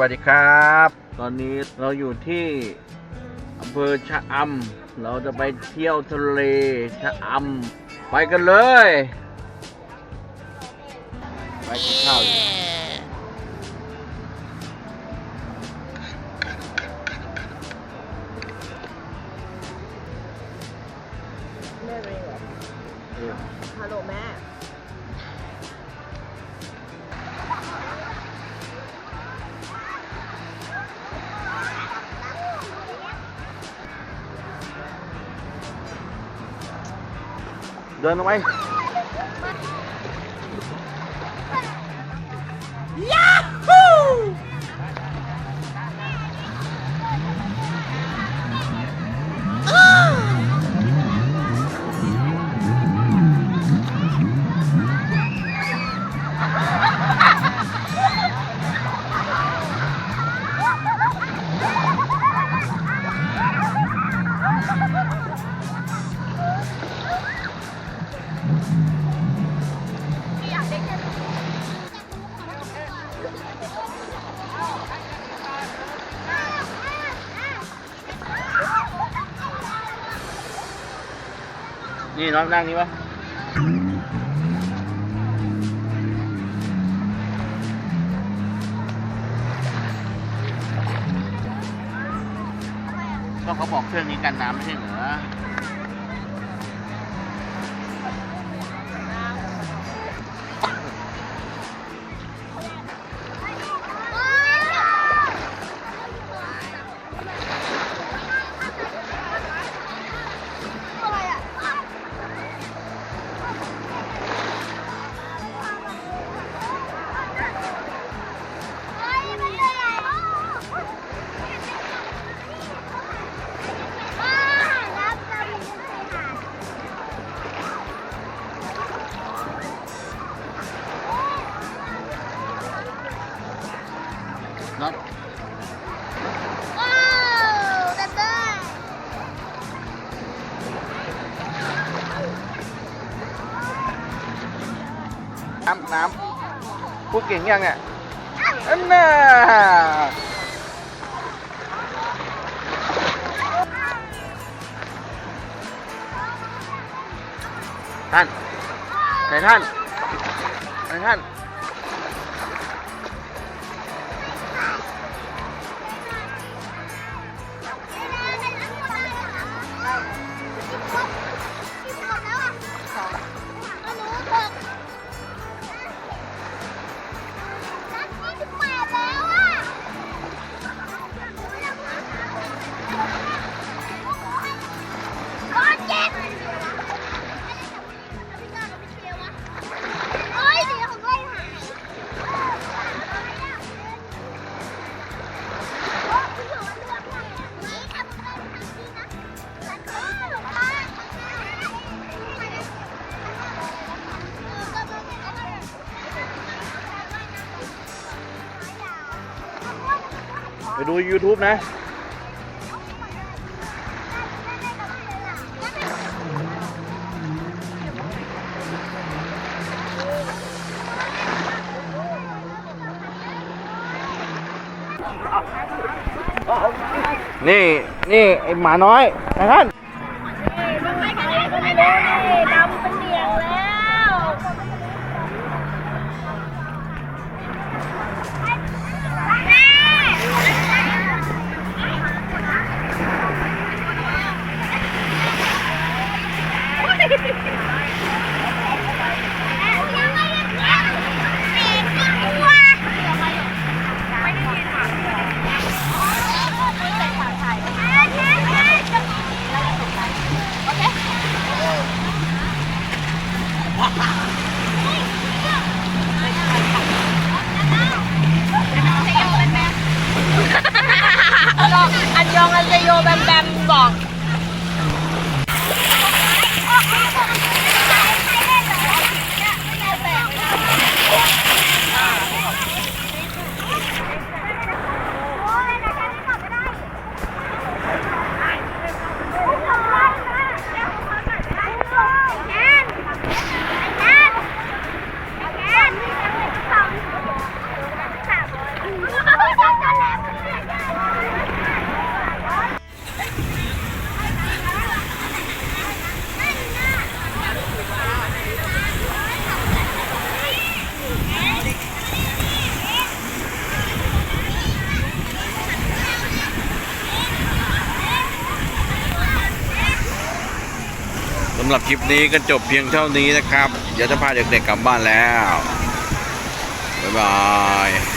วัสดีครับตอนนี้เราอยู่ที่อำเภอชะอำเราจะไปเที่ยวทะเลชะอำไปกันเลยไปกินข้าวอยู่แม่เองเหรอฮัลโหลแม่เดินออกไปยาฮูนี่น้องนั่งนี่วะก็เขาบอกเครื่องนี้กันน้ำไม่ใช่เหรอน็อตว้าวเต้น้ำพูดเก่งยังเนี่ยอันน่ะท่านไหนท่านไหนท่านไปดู YouTube นะนี่ไอหมาน้อยนะท่านดำเป็นเหนียงแล้วอันยองอันเซโยแบมแบมบอก หรับคลิปนี้ก็จบเพียงเท่านี้นะครับ เดี๋ยวจะพาเด็กๆกลับบ้านแล้ว บ๊ายบาย